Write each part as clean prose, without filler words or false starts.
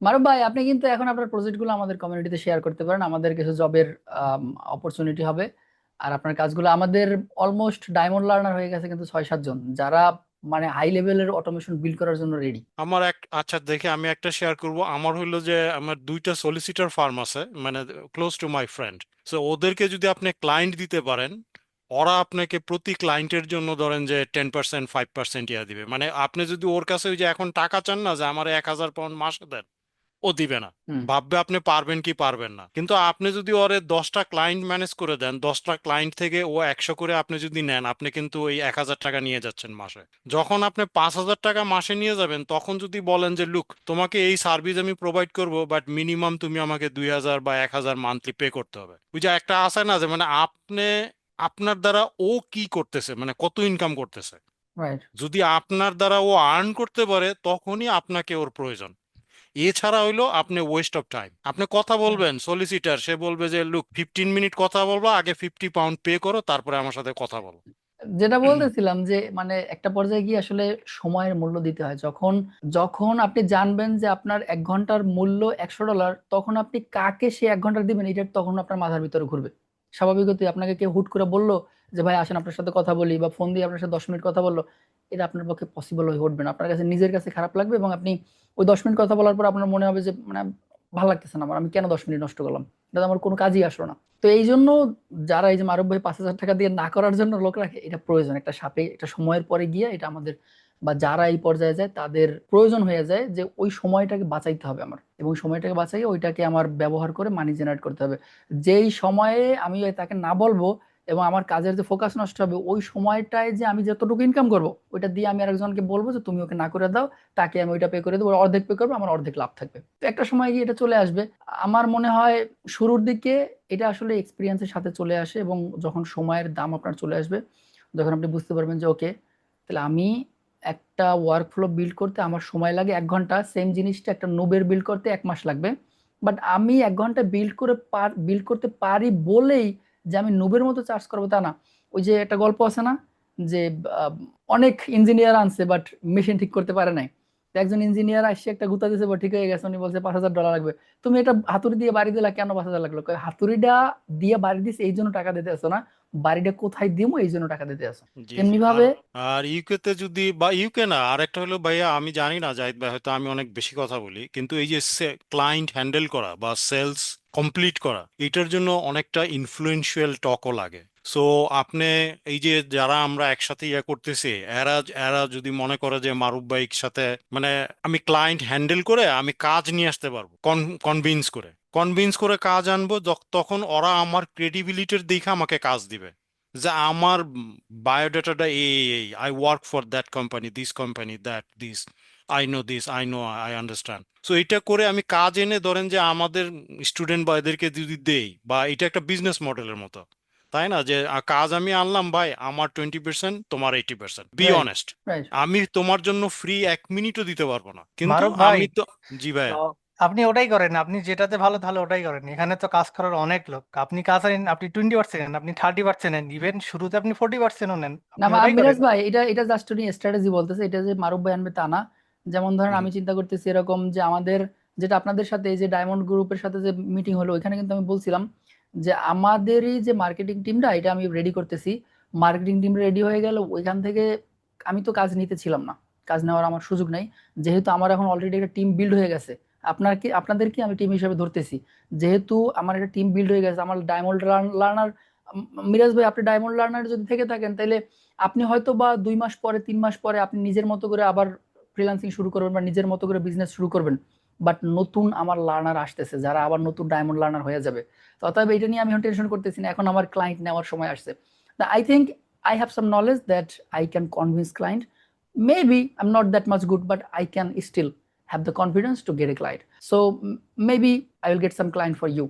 মারুফ ভাই, আপনি কিন্তু এখন আপনার প্রজেক্ট গুলো আমাদের কমিউনিটিতে শেয়ার করতে পারেন, আমাদের কিছু জবের অপরচুনিটি হবে। আর আপনার কাজগুলো আমাদের অলমোস্ট ডায়মন্ড লার্নার হয়ে গেছে কিন্তু 6-7 জন, যারা মানে হাই লেভেলের অটোমেশন বিল্ড করার জন্য রেডি। আমার আচ্ছা, দেখে আমি একটা শেয়ার করব। আমার হইলো যে আমার দুইটা সলিসিটার ফার্ম আছে, মানে close to my friend. So ওদেরকে যদি আপনি ক্লায়েন্ট দিতে পারেন, ওরা আপনাকে প্রতি ক্লায়েন্টের জন্য ধরেন যে 10% 5% ইয়া দিবে। মানে আপনি যদি ওর কাছে ওই যে এখন টাকা চান না, যে আমার 1,000 পাউন্ড মাসে দেন, ও দিবে না। হুম। ভাববে আপনি পারবেন কি পারবেন না। কিন্তু আপনি যদি ওরে 10টা ক্লায়েন্ট ম্যানেজ করে দেন, 10টা ক্লায়েন্ট থেকে ও 100 করে আপনি যদি নেন, আপনি কিন্তু ওই 1,000 টাকা নিয়ে যাচ্ছেন মাসে। যখন আপনি 5,000 টাকা মাসে নিয়ে যাবেন, তখন যদি বলেন যে লুক, তোমাকে এই সার্ভিস আমি প্রোভাইড করব, বাট মিনিমাম তুমি আমাকে 2,000 বা 1,000 মান্থলি পে করতে হবে। ওই যে একটা আছে না, যে মানে আপনি আপনার দ্বারা ও কি করতেছে, মানে কত ইনকাম করতেছে। রাইট। যদি আপনার দ্বারা ও আর্ন করতে পারে, তখনই আপনাকে ওর প্রয়োজন। এছাড়া হইলো আপনি ওয়েস্ট অফ টাইম। আপনি কথা বলবেন সলিসিটার, সে বলবে যে লুক, 15 মিনিট কথা বলবো, আগে 50 পাউন্ড পে করো, তারপরে আমার সাথে কথা বলো। যেটা বলতেছিলাম যে মানে একটা পর্যায়ে গিয়ে আসলে সময়ের মূল্য দিতে হয়। যখন যখন আপনি জানবেন যে আপনার 1 ঘন্টার মূল্য $100, তখন আপনি কাকে সে 1 ঘন্টা দিবেন, এটা তখন আপনার মাথার ভিতরে ঘুরবে। স্বাভাবিকতই আপনাকে কেউ হুট করে বললো যে ভাই আসেন আপনার সাথে কথা বলি, বা ফোন দিয়ে আপনার সাথে 10 মিনিট কথা বললো, এটা আপনার পক্ষে পসিবল হয়ে উঠবে না। আপনার কাছে নিজের কাছে খারাপ লাগবে, এবং আপনি ওই 10 মিনিট কথা বলার পর আপনার মনে হবে যে মানে ভালো লাগতেছে না আমার, আমি কেন 10 মিনিট নষ্ট করলাম, এটা তো আমার কোনো কাজই আসলো না। তো এই জন্য যারা এই যে মারুফ ভাই 5,000 টাকা দিয়ে না করার জন্য লোক রাখে, এটা প্রয়োজন। একটা সাপে একটা সময়ের পরে গিয়ে এটা আমাদের, বা যারা এই পর্যায়ে যায় তাদের প্রয়োজন হয়ে যায় যে ওই সময়টাকে বাঁচাইতে হবে আমার, এবং সময়টাকে বাঁচাই ওইটাকে আমার ব্যবহার করে মানি জেনারেট করতে হবে। যেই সময়ে আমি ওই তাকে না বলবো এবং আমার কাজের যে ফোকাস নষ্ট হবে, ওই সময়টায় যে আমি যতটুকু ইনকাম করব ওইটা দিয়ে আমি আরেকজনকে বলবো যে তুমি ওকে না করে দাও, তাকে আমি ওইটা পে করে দেবো, ওর অর্ধেক পে করবো, আমার অর্ধেক লাভ থাকবে। তো একটা সময় গিয়ে এটা চলে আসবে। আমার মনে হয় শুরুর দিকে এটা আসলে এক্সপিরিয়েন্সের সাথে চলে আসে, এবং যখন সময়ের দাম আপনার চলে আসবে, যখন আপনি বুঝতে পারবেন যে ওকে, তাহলে আমি একটা ওয়ার্ক ফ্লো বিল্ড করতে আমার সময় লাগে 1 ঘন্টা, সেম জিনিসটা একটা নোবের বিল্ড করতে 1 মাস লাগবে। বাট আমি 1 ঘন্টা বিল্ড করতে পারি বলেই যে আমি নোবের মতো চার্জ করবো তা না। ওই যে একটা গল্প আছে না, যে আহ, অনেক ইঞ্জিনিয়ার আনছে বাট মেশিন ঠিক করতে পারে নাই। তো একজন ইঞ্জিনিয়ার আসছে, একটা গুতা দিয়েছে, ঠিক হয়ে গেছে, উনি বলছে $5,000 লাগবে। তুমি এটা হাতুড়ি দিয়ে বাড়ি দিলা কেন 5,000 লাগলো? কয়, হাতুড়িটা দিয়ে বাড়ি দিছে এই জন্য টাকা দিতে আসো না, বাড়িটা কোথায় দিমো এই জন্য টাকা দিতে আসো। জি জি। তেমনি আর ভাবে আর ইউকে তে যদি, বা ইউকে না, আরেকটা হলো ভাইয়া, আমি জানি না জাহিদ ভাই, হয়তো আমি অনেক বেশি কথা বলি, কিন্তু এই যে ক্লায়েন্ট হ্যান্ডেল করা বা সেলস কমপ্লিট করা, এটার জন্য অনেকটা ইনফ্লুয়েন্সিয়াল টকও লাগে। সো আপনি এই যে যারা আমরা একসাথে ইয়া করতেছি, এরা এরা যদি মনে করে যে মারুফ ভাইয়ের সাথে, মানে আমি ক্লায়েন্ট হ্যান্ডেল করে আমি কাজ নিয়ে আসতে পারবো, কনভিন্স করে কাজ আনবো, তখন ওরা আমার ক্রেডিবিলিটির দেখে আমাকে কাজ দিবে। যে আমার বায়োডাটাটা এই I work for that company, this company, that this, I know this, I know, I understand. So এটা করে আমি কাজ এনে ধরেন যে আমাদের স্টুডেন্ট বা এদেরকে যদি দেই, বা এটা একটা বিজনেস মডেলের মতো, তাই না? যে কাজ আমি আনলাম ভাই, আমার 20%, তোমার 80%, বি রাইট। অনেস্ট। রাইট। আমি তোমার জন্য ফ্রি 1 মিনিটও দিতে পারবো না, কিন্তু মারুফ ভাই, আমি তো। জি ভাইয়া। তো আপনি ওটাই করেন, আপনি যেটাতে ভালো তাহলে ওটাই করেন। এখানে তো কাজ করার অনেক লোক, আপনি কাজ নেন, আপনি 20% নেন, আপনি 30% নেন, ইভেন শুরুতে আপনি 40%ও নেন, না আপনি ওটাই মিরাজ করেন। ভাই, এটা এটা জাস্ট উনি স্ট্র্যাটেজি বলতেছে, এটা যে মারুফ ভাই আনবে তা না। যেমন ধরেন হুম। আমি চিন্তা করতেছি এরকম যে আমাদের, যেটা আপনাদের সাথে এই যে ডায়মন্ড গ্রুপের সাথে যে মিটিং হলো, ওইখানে কিন্তু আমি বলছিলাম যে আমাদেরই যে মার্কেটিং টিমটা, এটা আমি রেডি করতেছি। মার্কেটিং টিম রেডি হয়ে গেল ওইখান থেকে, আমি তো কাজ নিতেছিলাম না, কাজ নেওয়ার আমার সুযোগ নেই, যেহেতু আমার এখন অলরেডি একটা টিম বিল্ড হয়ে গেছে। আপনাদেরকে আমি টিম হিসেবে ধরতেছি, যেহেতু আমার একটা টিম বিল্ড হয়ে গেছে, আমার ডায়মন্ড লার্নার। মিরাজ ভাই, আপনি ডায়মন্ড লার্নার যদি থেকে থাকেন, তাহলে আপনি হয়তো বা 2 মাস পরে 3 মাস পরে আপনি নিজের মতো করে আবার ফ্রিল্যান্সিং শুরু করবেন, বা নিজের মতো করে বিজনেস শুরু করবেন। বাট নতুন আমার লার্নার আসতেছে, যারা আবার নতুন ডায়মন্ড লার্নার হয়ে যাবে। তো অতএব এটা নিয়ে আমি এখন টেনশন করতেছি না, এখন আমার ক্লায়েন্ট নেওয়ার সময় আসছে। I think I have some knowledge that I can convince client. Maybe I am not that much good, but I can still have the confidence to get a client. So maybe I will get some client for you.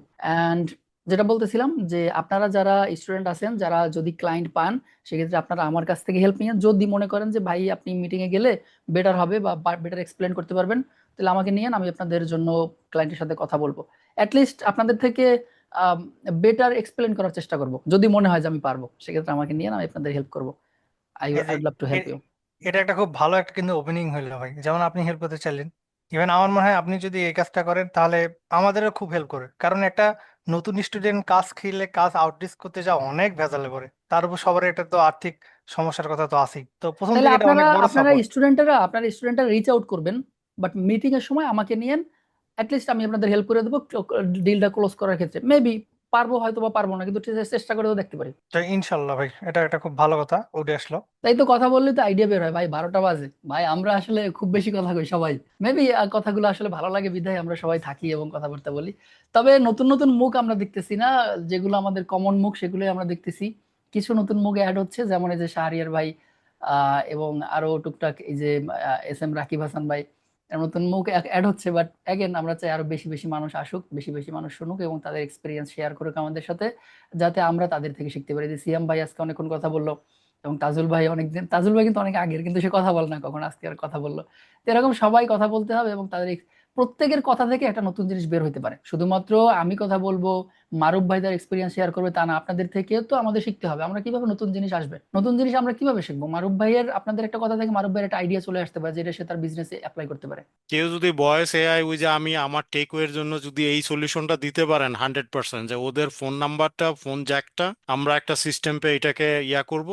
And যেটা বলতেছিলাম যে আপনারা যারা student আছেন, যারা যদি client পান, সেক্ষেত্রে আপনারা আমার কাছ থেকে হেল্প নিয়ে, যদি মনে করেন যে ভাই আপনি মিটিং এ গেলে বেটার হবে বা বেটার এক্সপ্লেন করতে পারবেন, তাহলে আমাকে নিয়েন, আমি আপনাদের জন্য ক্লায়েন্টের সাথে কথা বলবো। অ্যাটলিস্ট আপনাদের থেকে বেটার এক্সপ্লেন করার চেষ্টা করব। যদি মনে হয় যে আমি পারবো, সেক্ষেত্রে আমাকে নিয়ে আমি আপনাদের হেল্প করবো। আই এই যে উড লাভ টু হেল্প এ- ইউ। এটা একটা খুব ভালো একটা কিন্তু ওপেনিং হইলো ভাই, যেমন আপনি হেল্প করতে চাইলেন। ইভেন আমার মনে হয় আপনি যদি এই কাজটা করেন তাহলে আমাদেরও খুব হেল্প করে, কারণ একটা নতুন স্টুডেন্ট কাজ খেলে কাজ আউটডিস করতে যাওয়া অনেক ভেজালে পড়ে, তার উপর সবার একটা তো আর্থিক সমস্যার কথা তো আছেই, তো প্রথম তাহলে থেকে এটা আপনারা অনেক বড় আপনারা সাপোর্ট। আপনারা স্টুডেন্টরা রিচ আউট করবেন, বাট মিটিং এর সময় আমাকে নিয়েন। লিস্ট আমি আপনাদের হেল্প করে দেবো ডিলটা ক্লোজ করার ক্ষেত্রে। মেবি পারবো, হয়তো বা পারবো না, কিন্তু চেষ্টা করে তো দেখতে পারি। তো ইনশাল্লাহ ভাই, এটা একটা খুব ভালো কথা উঠে আসলো। তাই তো, কথা বললে তো আইডিয়া বের হয় ভাই। 12টা বাজে ভাই, আমরা আসলে খুব বেশি কথা কই সবাই। মেবি কথাগুলো আসলে ভালো লাগে বিধায় আমরা সবাই থাকি এবং কথাবার্তা বলি। তবে নতুন নতুন মুখ আমরা দেখতেছি না, যেগুলো আমাদের কমন মুখ সেগুলোই আমরা দেখতেছি। কিছু নতুন মুখ অ্যাড হচ্ছে, যেমন এই যে শাহরিয়ার ভাই, এবং আরো টুকটাক এই যে এস এম রাকিব হাসান ভাই, এর নতুন মুখ অ্যাড হচ্ছে। বাট অ্যাগেন আমরা চাই আরো বেশি বেশি মানুষ আসুক, বেশি বেশি মানুষ শুনুক এবং তাদের এক্সপিরিয়েন্স শেয়ার করুক আমাদের সাথে, যাতে আমরা তাদের থেকে শিখতে পারি। যে সিয়াম ভাই আজকে অনেকক্ষণ কথা বললো, এবং তাজুল ভাই অনেকদিন, তাজুল ভাই কিন্তু অনেক আগের, কিন্তু সে কথা বলে না কখন, আজকে আর কথা বললো। তো এরকম সবাই কথা বলতে হবে এবং তাদের প্রত্যেকের কথা থেকে একটা নতুন জিনিস বের হতে পারে। শুধুমাত্র আমি কথা বলবো, মারুফ ভাই তার এক্সপিরিয়েন্স শেয়ার করবে তা না, আপনাদের থেকেও তো আমাদের শিখতে হবে। আমরা কিভাবে নতুন জিনিস আসবে, নতুন জিনিস আমরা কিভাবে শিখবো? মারুফ ভাইয়ের, আপনাদের একটা কথা থেকে মারুফ ভাইয়ের একটা আইডিয়া চলে আসতে পারে, যেটা সে তার বিজনেসে অ্যাপ্লাই করতে পারে। কেউ যদি ভয়েস এআই ওই যে আমি আমার টেকওয়ের জন্য যদি এই সলিউশনটা দিতে পারেন 100%, যে ওদের ফোন নাম্বারটা, ফোন জ্যাকটা আমরা একটা সিস্টেম পে এটাকে ইয়া করব,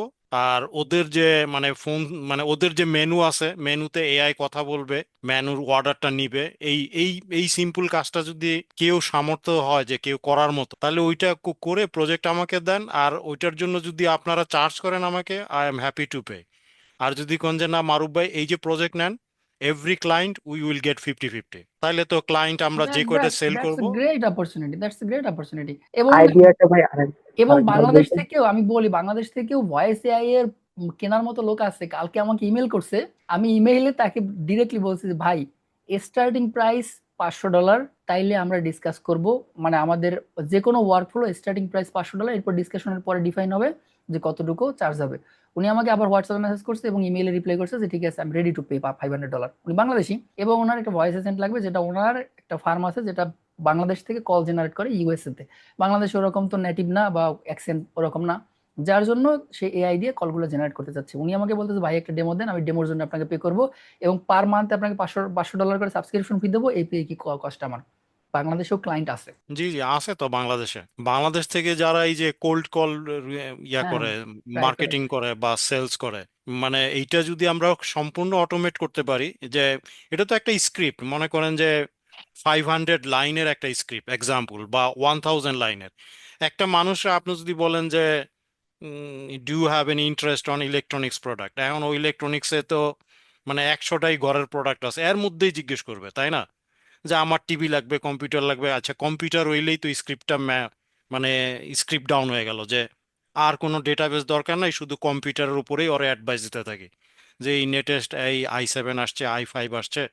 আর ওদের যে মানে ফোন, মানে ওদের যে মেনু আছে, মেনুতে এআই কথা বলবে, মেনুর অর্ডারটা নিবে, এই এই এই সিম্পল কাজটা যদি কেউ সামর্থ্য হয় যে কেউ করার মতো, তাহলে ওইটা করে প্রজেক্ট আমাকে দেন, আর ওইটার জন্য যদি আপনারা চার্জ করেন আমাকে, I am happy to pay. আর যদি কোন যে না মারুফ ভাই এই যে প্রজেক্ট নেন, every client we will get 50-50, তাহলে তো ক্লায়েন্ট আমরা যে কয়টা সেল দ্যাটস করব। A great opportunity, that's a great opportunity. এবং আইডিয়াটা ভাই আরেক আরেকবার বাংলাদেশ বলবেন? থেকেও আমি বলি, বাংলাদেশ থেকেও ভয়েস এআই এর কেনার মতো লোক আছে। কালকে আমাকে ইমেল করছে, আমি ইমেইলে তাকে ডিরেক্টলি বলছি যে ভাই, স্টার্টিং প্রাইস $500, তাইলে আমরা ডিসকাস করব। মানে আমাদের যে কোনো ওয়ার্কফ্লো স্টার্টিং প্রাইস $500, এরপর ডিসকাশনের পরে ডিফাইন হবে যে কতটুকু চার্জ হবে। উনি আমাকে আবার হোয়াটসঅ্যাপে মেসেজ করছে এবং ইমেইলে রিপ্লাই করছে যে ঠিক আছে, আমি রেডি টু পে $500। উনি বাংলাদেশি এবং ওনার একটা ভয়েস এজেন্ট লাগবে, যেটা ওনার একটা ফার্ম আছে যেটা বাংলাদেশ থেকে কল জেনারেট করে ইউএসএ তে। বাংলাদেশে ওরকম তো নেটিভ না বা অ্যাকসেন্ট ওরকম না, যার জন্য সে এআই দিয়ে কলগুলো জেনারেট করতে চাচ্ছে। উনি আমাকে বলতেছে ভাই একটা ডেমো দেন, আমি ডেমোর জন্য আপনাকে পে করবো এবং পার মান্থ আপনাকে $500 করে সাবস্ক্রিপশন ফি দেবো। এই পে কি কষ্ট আমার। বাংলাদেশেও ক্লায়েন্ট আছে। জি জি, আছে তো বাংলাদেশে। বাংলাদেশ থেকে যারা এই যে কোল্ড কল ইয়া হ্যাঁ, করে, রাইট রাইট। মার্কেটিং করে বা সেলস করে, মানে এইটা যদি আমরা সম্পূর্ণ অটোমেট করতে পারি, যে এটা তো একটা স্ক্রিপ্ট, মনে করেন যে 500 লাইনের একটা স্ক্রিপ্ট এক্সাম্পল, বা 1000 লাইনের একটা মানুষরা, আপনি যদি বলেন যে do you have any interest on electronics product, এখন ওই ইলেকট্রনিক্সে তো মানে 100টাই ঘরের প্রোডাক্ট আছে, এর মধ্যেই জিজ্ঞেস করবে, তাই না? যে আমার টিভি লাগবে, কম্পিউটার লাগবে, আচ্ছা কম্পিউটার হইলেই তো স্ক্রিপ্টটা মানে স্ক্রিপ্ট ডাউন হয়ে গেল, যে আর কোনো ডেটাবেস দরকার নাই, শুধু কম্পিউটারের উপরেই ওরা অ্যাডভাইস দিতে থাকে যে এই লেটেস্ট এই i7 আসছে, i5 আসছে,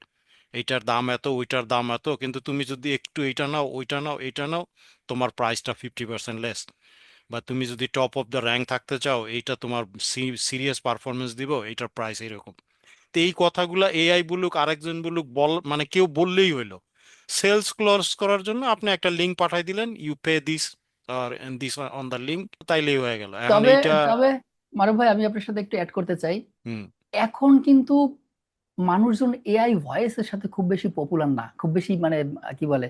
এইটার দাম এত, ওইটার দাম এত, কিন্তু তুমি যদি একটু এইটা নাও, ওইটা নাও, এইটা নাও, তোমার প্রাইসটা 50% লেস, বা তুমি যদি টপ অফ দ্য র্যাঙ্ক থাকতে চাও, এইটা তোমার সিরিয়াস পারফরমেন্স দিব, এইটার প্রাইস এইরকম। তো এই কথাগুলা এআই বলুক আরেকজন বলুক, মানে কেউ বললেই হইলো। সেলস ক্লোজ করার জন্য আপনি একটা লিঙ্ক পাঠাই দিলেন, ইউ পে দিস আর দিস অন দ্য লিঙ্ক, তাইলেই হয়ে গেল এখন তবে এইটা। তবে মারুফ ভাই, আমি আপনার সাথে একটু অ্যাড করতে চাই। হুম এখন কিন্তু মানুষজন এআই ভয়েসের সাথে খুব বেশি পপুলার না, খুব বেশি মানে কি বলে,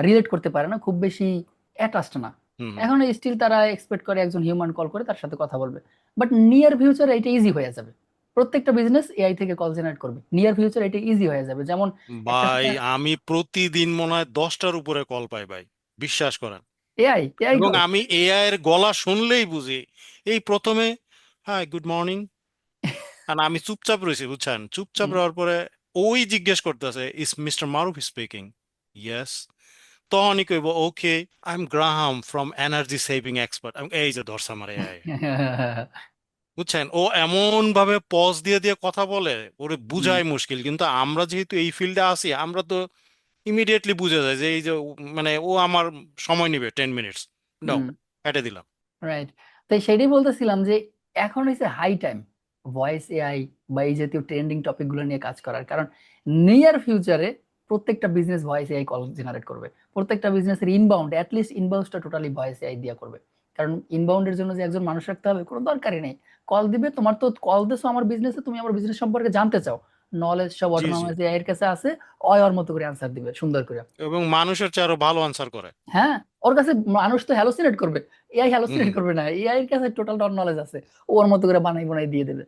রিলেট করতে পারে না, খুব বেশি অ্যাটাচড না। হুম হুম। এখন স্টিল তারা এক্সপেক্ট করে একজন হিউম্যান কল করে তার সাথে কথা বলবে। বাট নিয়ার ফিউচারে এটা ইজি হয়ে যাবে। প্রত্যেকটা বিজনেস এআই থেকে কল জেনারেট করবে, নিয়ার ফিউচার এটা ইজি হয়ে যাবে। যেমন একটা ভাই সময় আমি প্রতিদিন মনে হয় 10টার উপরে কল পাই ভাই, বিশ্বাস করেন। এআই এআই এবং কল। আমি এআই এর গলা শুনলেই বুঝি। এই প্রথমে হাই গুড মর্নিং, আর আমি চুপচাপ রয়েছি, বুঝছেন, চুপচাপ রওয়ার পরে ওই জিজ্ঞেস করতেছে, is mister Maruf speaking? Yes. তখনই কইব okay, I am Graham from energy saving expert. এই যে ধরছে আমার এআই, বুঝছেন, ও এমন ভাবে পজ দিয়ে দিয়ে কথা বলে, ওরে বুঝাই মুশকিল, কিন্তু আমরা যেহেতু এই ফিল্ডে আছি, আমরা তো ইমিডিয়েটলি বুঝে যায় যে এই যে মানে ও আমার সময় নিবে 10 মিনিটস, নাও হুম, কেটে দিলাম। রাইট। তাই সেটাই বলতেছিলাম যে এখন হচ্ছে হাই টাইম ভয়েস এআই বা এই জাতীয় ট্রেন্ডিং টপিক গুলো নিয়ে কাজ করার। কারণ নিয়ার ফিউচারে প্রত্যেকটা business voice AI call generate করবে। প্রত্যেকটা বিজনেসের ইনবাউন্ড, অ্যাটলিস্ট ইনবাউন্ডটা টোটালি ভয়েস এআই দিয়া করবে। কারণ ইনবাউন্ডের জন্য যে একজন মানুষ রাখতে হবে কোনো দরকারই নেই। কল দিবে, তোমার তো কল দিছো আমার বিজনেসে, তুমি আমার বিজনেস সম্পর্কে জানতে চাও, নলেজ সব জি জি অটোনমাস এআই এর কাছে আছে, অয় ওর মতো করে অ্যান্সার দিবে সুন্দর করে। এবং মানুষের চেয়ে আরো ভালো আনসার করে। হ্যাঁ, ওর কাছে মানুষ তো হ্যালোসিনেট করবে, এআই হুম হ্যালোসিনেট হুম করবে না, এআই এর কাছে টোটাল নলেজ আছে, ওর মতো করে বানাই বানাই দিয়ে দেবে।